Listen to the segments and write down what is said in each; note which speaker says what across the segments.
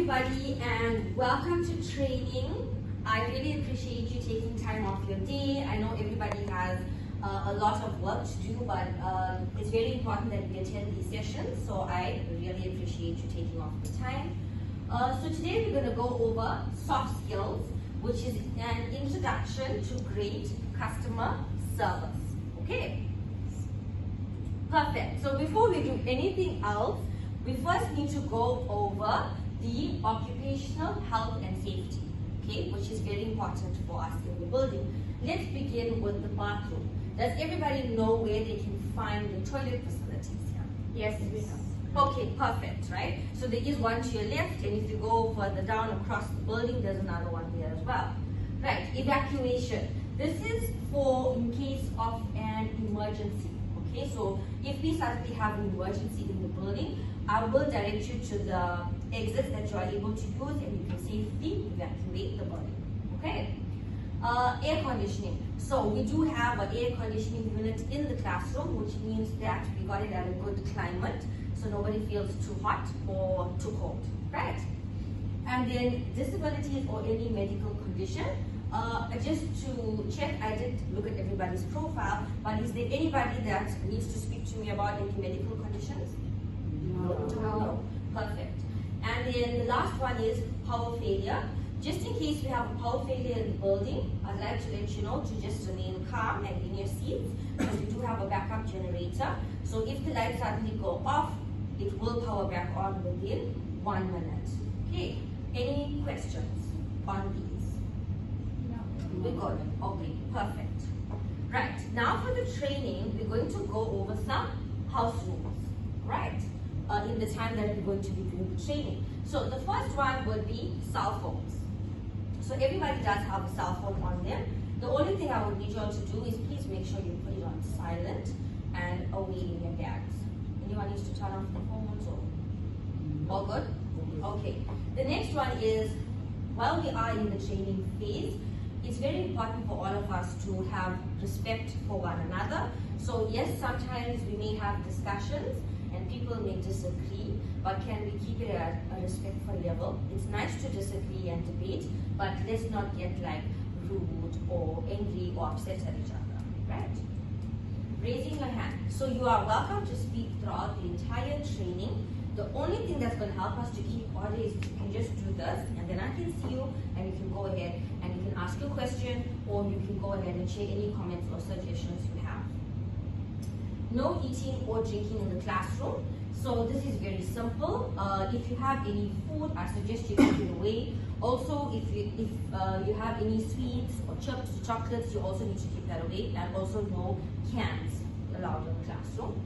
Speaker 1: everybody and welcome to training. I really appreciate you taking time off your day. I know everybody has a lot of work to do, but it's very important that we attend these sessions, so I really appreciate you taking off the time. So today we're going to go over soft skills, which is an introduction to great customer service. Okay? Perfect. So before we do anything else, we first need to go over the occupational health and safety, okay, which is very important for us in the building. Let's begin with the bathroom. Does everybody know where they can find the toilet facilities here? Yes, we know. Okay, perfect, right? So there is one to your left, and if you go further down across the building, there's another one there as well. Right, evacuation. This is for in case of an emergency. Okay, so if we suddenly have an emergency in the building, I will direct you to the exits that you are able to use, and you can safely evacuate the building. Okay. Air conditioning. So we do have an air conditioning unit in the classroom, which means that we got it at a good climate, so nobody feels too hot or too cold, right? And then disabilities or any medical condition. Just to check, I did look at everybody's profile, but is there anybody that needs to speak to me about any medical conditions? No. Perfect. And then the last one is power failure. Just in case we have a power failure in the building, I'd like to let you know to just remain calm and in your seats, because we do have a backup generator. So if the lights suddenly go off, it will power back on within 1 minute. Okay. Any questions on these? We're good. Okay, perfect. Right, now for the training, we're going to go over some house rules, right? In the time that we're going to be doing the training. So the first one would be cell phones. So everybody does have a cell phone on them. The only thing I would need you all to do is please make sure you put it on silent and away in your bags. Anyone needs to turn off the phones or all good? Okay. The next one is, while we are in the training phase, it's very important for all of us to have respect for one another. So yes, sometimes we may have discussions and people may disagree, but can we keep it at a respectful level? It's nice to disagree and debate, but let's not get like rude or angry or upset at each other, right? Raising your hand. So you are welcome to speak throughout the entire training. The only thing that's going to help us to keep order is you can just do this, and then I can see you, and you can go ahead and you can ask a question, or you can go ahead and share any comments or suggestions you have. No eating or drinking in the classroom. So this is very simple. If you have any food, I suggest you keep it away. Also, if you have any sweets or chips or chocolates, you also need to keep that away. And also no cans allowed in the classroom.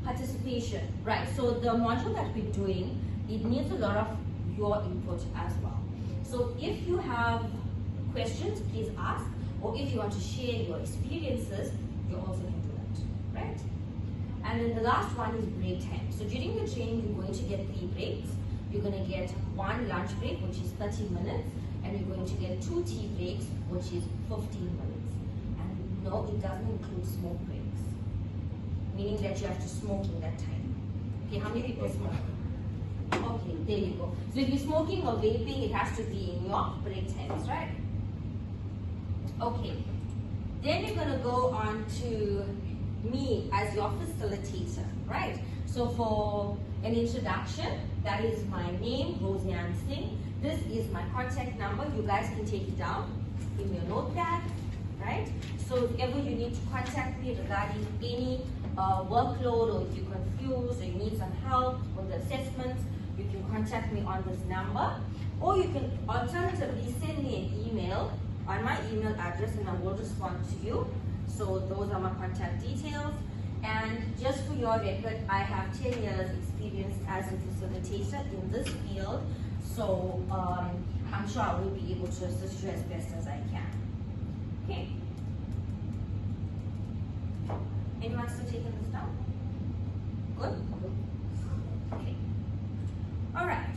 Speaker 1: Participation, right? So the module that we're doing, it needs a lot of your input as well. So if you have questions, please ask, or if you want to share your experiences, you also can do that, right? And then the last one is break time. So during the training, you're going to get 3 breaks. You're going to get 1 lunch break, which is 30 minutes, and you're going to get 2 tea breaks, which is 15 minutes. And no, it doesn't include smoke breaks, meaning that you have to smoke in that time. Okay, how many people smoke? Okay, there you go. So if you're smoking or vaping, it has to be in your break times, right? Okay, then you're going to go on to me as your facilitator, right? So for an introduction, that is my name, Roseanne Singh. This is my contact number. You guys can take it down in your notepad, right? So if ever you need to contact me regarding any workload, or if you're confused or you need some help with the assessments, you can contact me on this number, or you can alternatively send me an email on my email address and I will respond to you. So those are my contact details. And just for your record, I have 10 years experience as a facilitator in this field, so I'm sure I will be able to assist you as best as I can. Okay. Anyone still taking this down? Good? Okay. Alright.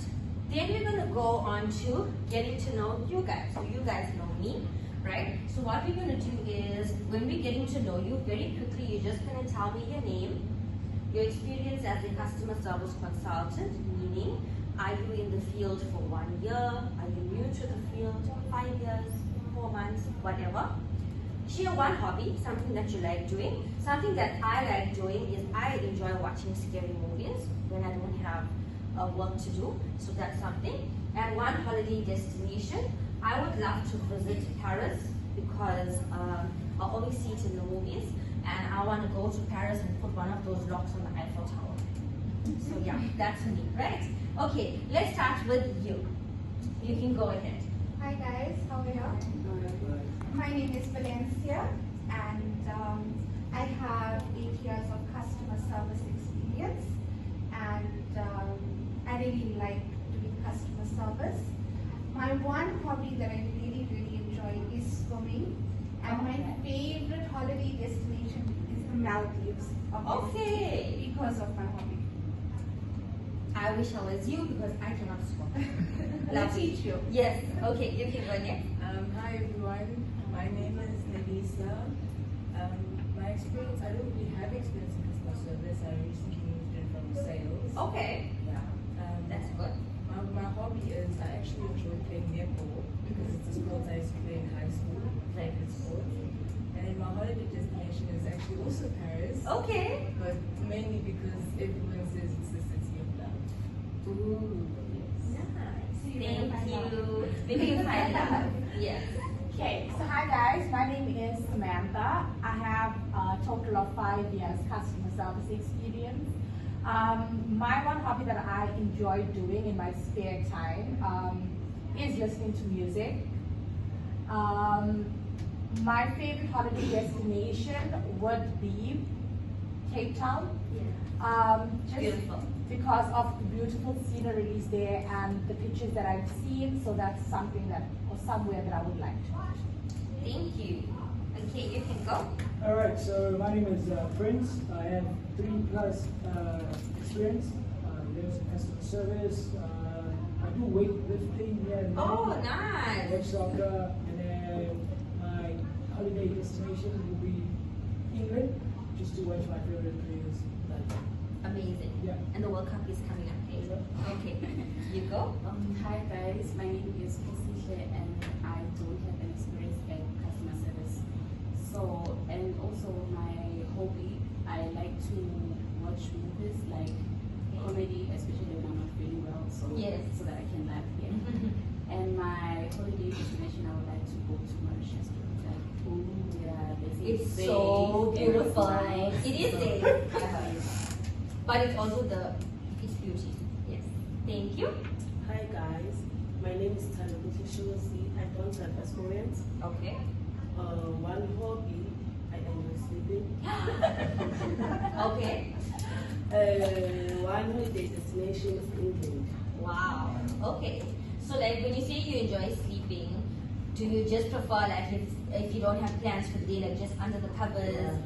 Speaker 1: Then we're going to go on to getting to know you guys. So you guys know me, right? So what we're going to do is, when we're getting to know you, very quickly, you're just going to tell me your name, your experience as a customer service consultant, meaning Are you in the field for 1 year? Are you new to the field? 5 years, 4 months, whatever. Share one hobby, something that you like doing. Something that I like doing is I enjoy watching scary movies when I don't have work to do. So that's something. And one holiday destination. I would love to visit Paris because I always see it in the movies. And I want to go to Paris and put one of those locks on the Eiffel Tower. So yeah, that's me, right? Okay, let's start with you. You can go ahead.
Speaker 2: Hi guys, how are you? My name is Valencia and I have 8 years of customer service experience and I really like doing customer service. My one hobby that I really enjoy is swimming and my favorite holiday destination is the Maldives.
Speaker 1: Okay.
Speaker 2: Because of my hobby.
Speaker 1: I wish I was you because I cannot swim.
Speaker 2: I'll teach you.
Speaker 1: Yes. Okay, you can go next.
Speaker 3: Hi everyone, my name is Nelisa. My experience, I don't really have experience in customer service. I recently moved in from sales.
Speaker 1: Okay,
Speaker 3: Yeah.
Speaker 1: that's good.
Speaker 3: My hobby is I actually enjoy playing netball because it's a sport I used to play in high school, favorite sport. And then my holiday destination is actually also Paris.
Speaker 1: Okay.
Speaker 3: But mainly because everyone says it's the city of love.
Speaker 1: Ooh,
Speaker 3: Yes.
Speaker 1: nice.
Speaker 2: See you
Speaker 1: Thank
Speaker 2: when you find
Speaker 1: you. Maybe you find out. Yes.
Speaker 4: Okay, so hi guys, my name is Samantha. I have a total of 5 years customer service experience. My one hobby that I enjoy doing in my spare time is listening to music. My favorite holiday destination would be Cape Town.
Speaker 1: Yeah.
Speaker 4: Just
Speaker 1: Beautiful.
Speaker 4: because of the beautiful sceneries there and the pictures that I've seen, so that's something that, or somewhere that I would like to.
Speaker 1: Thank you. Okay, you can go.
Speaker 5: All right, so my name is Prince. I have 3+ experience. There's customer service. I do weightlifting here and there.
Speaker 1: Oh,
Speaker 5: I
Speaker 1: nice.
Speaker 5: watch soccer, and then my holiday destination will be England, just to watch my favorite players.
Speaker 1: Amazing.
Speaker 5: Yeah.
Speaker 1: And the World Cup is coming up. Okay, you go.
Speaker 6: Hi guys, my name is Kesihle and I don't have an experience in customer service. So, and also my hobby, I like to watch movies like comedy, especially when I'm not feeling well, so,
Speaker 1: Yes.
Speaker 6: so that I can laugh here. And my holiday destination, I would like to go to Mauritius. Like, yeah,
Speaker 1: It's so beautiful. It is safe. But it's also its beauty. Yes. Thank you.
Speaker 7: Hi guys, my name is Tanabuti Shirosi. I don't have experience.
Speaker 1: Okay.
Speaker 7: One hobby, I enjoy sleeping.
Speaker 1: Okay.
Speaker 7: One holiday destination is England.
Speaker 1: Wow. Okay. So like when you say you enjoy sleeping, do you just prefer like if you don't have plans for the day, like just under the covers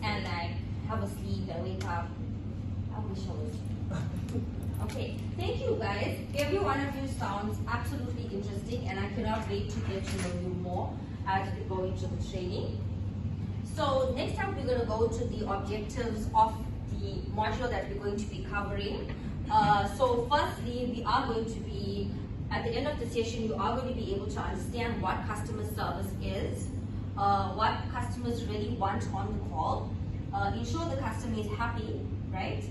Speaker 1: and like have a sleep and wake up? I wish I was. Okay, thank you guys. Every one of you sounds absolutely interesting and I cannot wait to get to know you more as we go into the training. So next time we're going to go to the objectives of the module that we're going to be covering. So firstly, we are going to be, at the end of the session, you are going to be able to understand what customer service is, what customers really want on the call, ensure the customer is happy, right?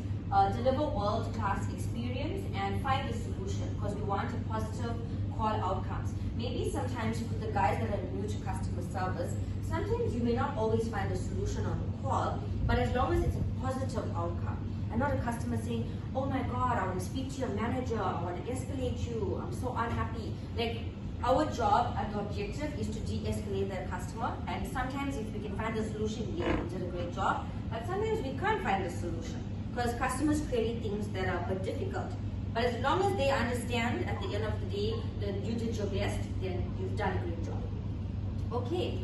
Speaker 1: Deliver world-class experience and find a solution because we want a positive call outcomes. Maybe sometimes for the guys that are new to customer service, sometimes you may not always find a solution on the call, but as long as it's a positive outcome and not a customer saying, oh my God, I want to speak to your manager, I want to escalate you, I'm so unhappy. Like our job and the objective is to de-escalate that customer, and sometimes if we can find the solution, yeah, we did a great job, but sometimes we can't find the solution because customers create things that are a bit difficult. But as long as they understand at the end of the day that you did your best, then you've done a great job. Okay,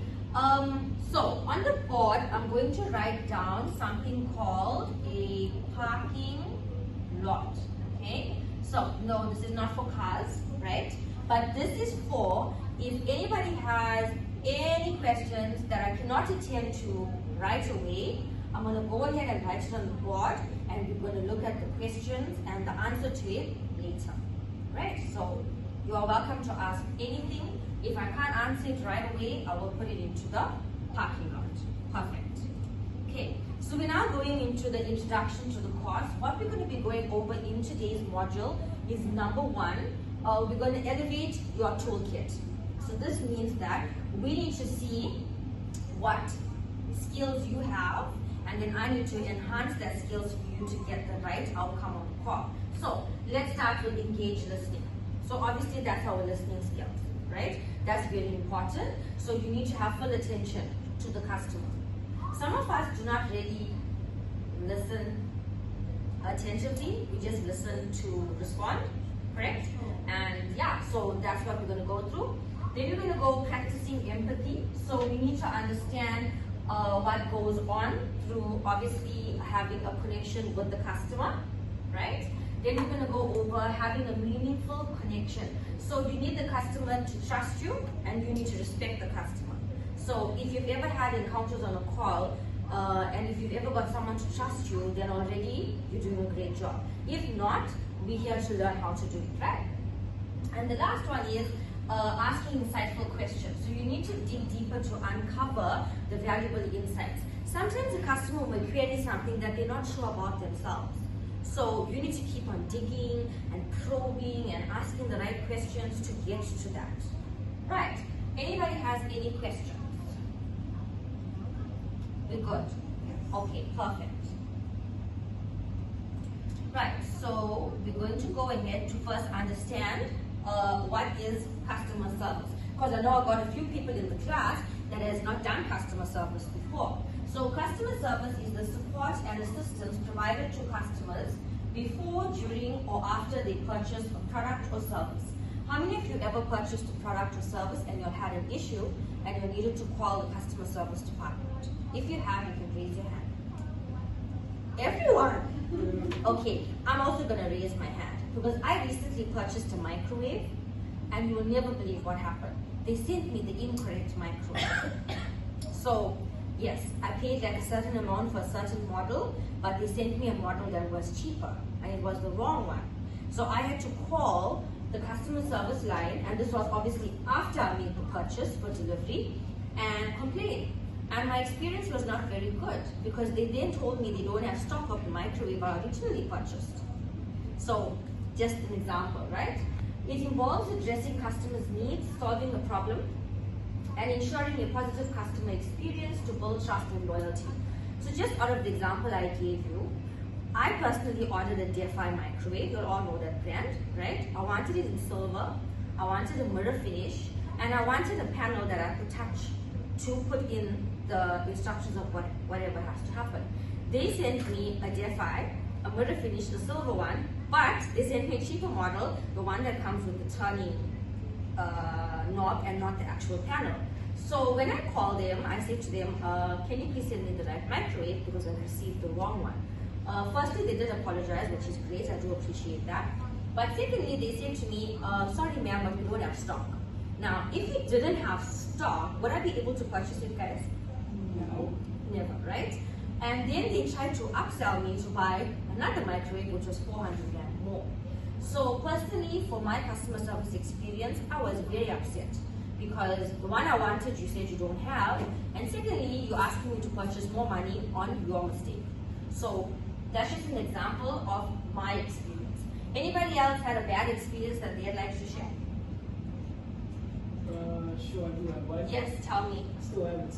Speaker 1: so on the board, I'm going to write down something called a parking lot, okay? So, no, this is not for cars, right? But this is for, if anybody has any questions that I cannot attend to right away, I'm going to go ahead and write it on the board, and we're going to look at the questions and the answer to it later. So you are welcome to ask anything. If I can't answer it right away, I will put it into the parking lot. Perfect. Okay, so we're now going into the introduction to the course. What we're going to be going over in today's module is number one, we're going to elevate your toolkit. So this means that we need to see what skills you have, and then I need to enhance that skills for you to get the right outcome of the call. So let's start with engaged listening. So obviously that's our listening skills, right? That's very important. So you need to have full attention to the customer. Some of us do not really listen attentively. We just listen to respond, correct? And yeah, so that's what we're going to go through. Then we're going to go practicing empathy. So we need to understand what goes on through obviously having a connection with the customer, right? Then we're going to go over having a meaningful connection. So you need the customer to trust you, and you need to respect the customer. So if you've ever had encounters on a call, and if you've ever got someone to trust you, then already you're doing a great job. If not, we're here to learn how to do it right. And the last one is asking insightful questions. So you need to dig deeper to uncover the valuable insights. Sometimes a customer will query something that they're not sure about themselves. So you need to keep on digging and probing and asking the right questions to get to that. Right. Anybody has any questions? We're good? Okay, perfect. Right, so we're going to go ahead to first understand what is customer service. Because I know I've got a few people in the class that has not done customer service before. So customer service is the support and assistance provided to customers before, during, or after they purchase a product or service. How many of you ever purchased a product or service and you had an issue and you needed to call the customer service department? If you have, you can raise your hand. Everyone? Okay, I'm also going to raise my hand because I recently purchased a microwave and you will never believe what happened. They sent me the incorrect microwave. So, yes, I paid like a certain amount for a certain model, but they sent me a model that was cheaper and it was the wrong one. So I had to call the customer service line, and this was obviously after I made the purchase for delivery, and complain. And my experience was not very good because they then told me they don't have stock of the microwave I originally purchased. So just an example, right? It involves addressing customers' needs, solving a problem, and ensuring a positive customer experience to build trust and loyalty. So just out of the example I gave you, I personally ordered a DEFI microwave. You'll all know that brand, right? I wanted it in silver, I wanted a mirror finish, and I wanted a panel that I could touch to put in the instructions of whatever has to happen. They sent me a DEFI, a mirror finish, the silver one, but they sent me a cheaper model, the one that comes with the turning knob and not the actual panel. So when I called them, I said to them, can you please send me the right microwave because I received the wrong one. Firstly, they did apologize, which is great, I do appreciate that. But secondly, they said to me, sorry ma'am, but we don't have stock. Now, if we didn't have stock, would I be able to purchase it, guys? No. Never, right? And then they tried to upsell me to buy another microwave, which was 400 rand more. So personally, for my customer service experience, I was very upset because the one I wanted, you said you don't have, and secondly, you're asking me to purchase more money on your mistake. So that's just an example of my experience. Anybody else had a bad experience that they'd like to share?
Speaker 5: Sure, I do have one.
Speaker 1: Yes, tell me.
Speaker 5: I still have it.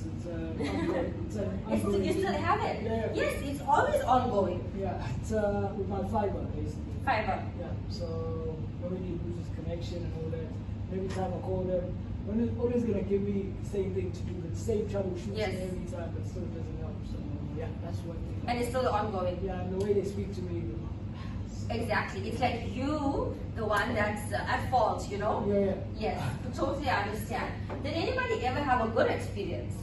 Speaker 5: It's ongoing.
Speaker 1: You still have it?
Speaker 5: Yeah.
Speaker 1: Yes, it's always ongoing.
Speaker 5: Yeah, it's with my fiber basically.
Speaker 1: Fiber.
Speaker 5: Yeah, so nobody loses connection and all that. Every time I call them, always gonna give me the same thing to do, the same troubleshooting
Speaker 1: Yes.
Speaker 5: every time, but still doesn't help. So yeah, that's one thing.
Speaker 1: And it's still ongoing.
Speaker 5: Yeah, and the way they speak to me.
Speaker 1: Exactly. It's like you, the one that's at fault, you know?
Speaker 5: Yeah.
Speaker 1: Yes, totally understand. Did anybody ever have a good experience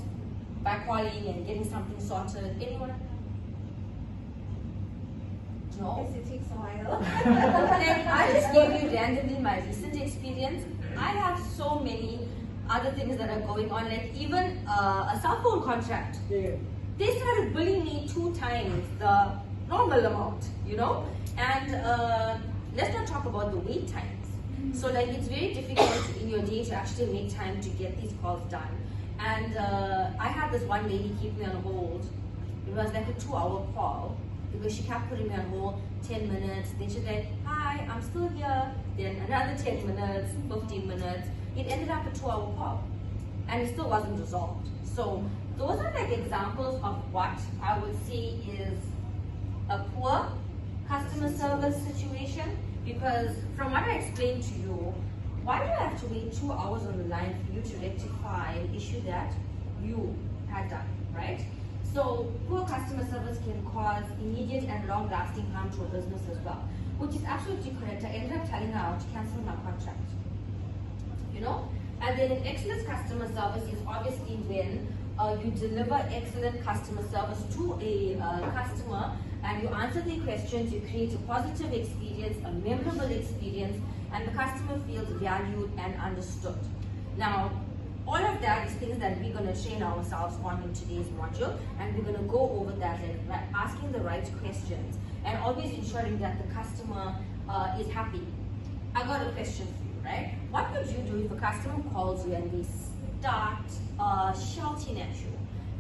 Speaker 1: by calling and getting something sorted? Anyone? No?
Speaker 2: Yes, it takes a while.
Speaker 1: Like, I just gave you randomly my recent experience. I have so many other things that are going on, like even a cell phone contract.
Speaker 5: Yeah.
Speaker 1: They started billing me 2 times the normal amount, you know? And let's not talk about the wait times. So like it's very difficult in your day to actually make time to get these calls done. And I had this one lady keep me on hold. It was like a 2-hour call because she kept putting me on hold 10 minutes. Then she's like, hi, I'm still here. Then another 10 minutes, 15 minutes. It ended up a 2-hour call and it still wasn't resolved. So those are like examples of what I would say is a poor customer service situation, because from what I explained to you, why do you have to wait 2 hours on the line for you to rectify an issue that you had done, right? So poor customer service can cause immediate and long-lasting harm to a business as well, which is absolutely correct. I ended up telling her to cancel my contract, you know? And then an excellent customer service is obviously when you deliver excellent customer service to a customer and you answer their questions, you create a positive experience, a memorable experience, and the customer feels valued and understood. Now, all of that is things that we're going to train ourselves on in today's module, and we're going to go over that and asking the right questions and always ensuring that the customer is happy. I got a question for you, right? What would you do if a customer calls you and they start shouting at you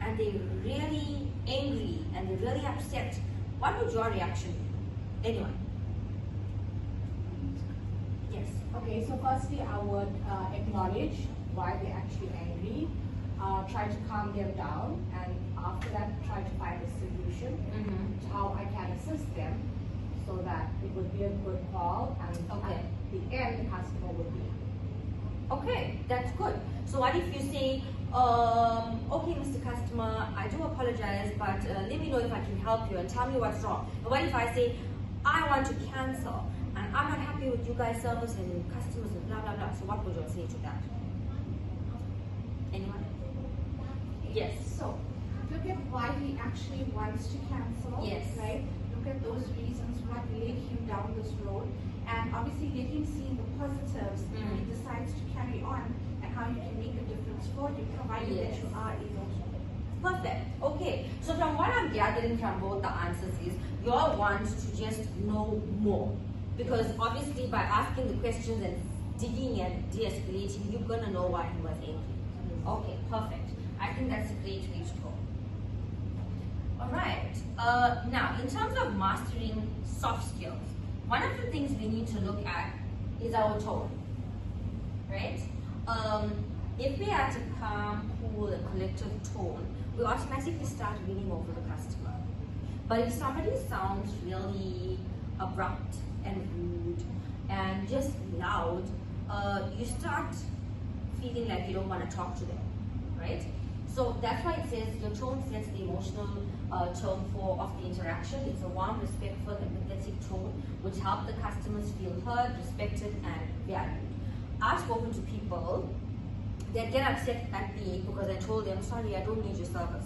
Speaker 1: and they're really angry and they're really upset? What would your reaction be? Anyone? Yes.
Speaker 4: Okay, so firstly I would acknowledge why they're actually angry, try to calm them down, and after that try to find a solution to how I can assist them so that it would be a good call, and at the end the customer would be happy.
Speaker 1: Okay, that's good. So what if you say, okay, Mr. Customer, I do apologize, but let me know if I can help you and tell me what's wrong. But what if I say, I want to cancel and I'm not happy with you guys' service and customers and blah, blah, blah. So what would you say to that? Anyone? Yes.
Speaker 2: So, look at why he actually wants to cancel.
Speaker 1: Yes.
Speaker 2: Right? Look at those reasons, what led him down this road, and obviously let him see the positives when he decides to carry on and how you can make a difference for you, provided that you are able to.
Speaker 1: Perfect. Okay. So from what I'm gathering from both the answers is you all want to just know more, because obviously by asking the questions and digging and de-escalating, you're gonna know why he was angry. Okay, perfect. I think that's a great way to go. All right. Now, in terms of mastering soft skills, one of the things we need to look at is our tone, right? If we are to calm, cool, and collective tone, we automatically start winning over the customer. But if somebody sounds really abrupt and rude and just loud, you start feeling like you don't want to talk to them, right? So that's why it says your tone sets the emotional tone of the interaction. It's a warm, respectful, empathetic tone which helps the customers feel heard, respected, and valued. I've spoken to people that get upset at me because I told them, sorry, I don't need your service.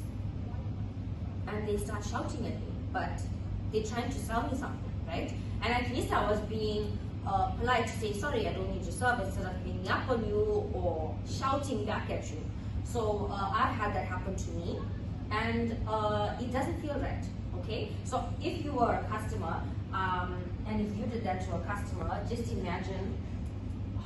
Speaker 1: And they start shouting at me, but they're trying to sell me something, right? And at least I was being polite to say, sorry, I don't need your service, instead of being up on you or shouting back at you. So I've had that happen to me, and it doesn't feel right, okay? So if you were a customer, and if you did that to a customer, just imagine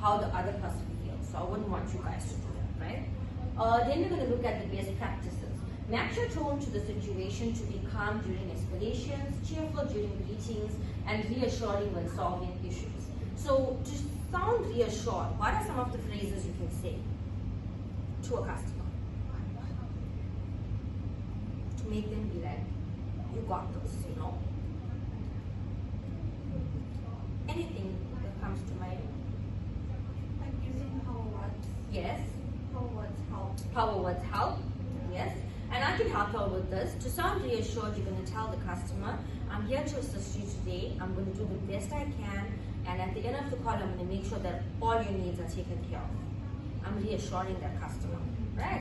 Speaker 1: how the other person feels. So I wouldn't want you guys to do that, right? Then we're going to look at the best practices. Match your tone to the situation to be calm during escalations, cheerful during greetings, and reassuring when solving issues. So to sound reassured, what are some of the phrases you can say to a customer to make them be like, you got this, you know? Anything that comes to mind?
Speaker 2: Like using power words.
Speaker 1: Yes.
Speaker 2: Power words help.
Speaker 1: Power words help. Yes. And I can help her with this. To sound reassured, you're going to tell the customer, I'm here to assist you today. I'm going to do the best I can. And at the end of the call, I'm going to make sure that all your needs are taken care of. I'm reassuring that customer.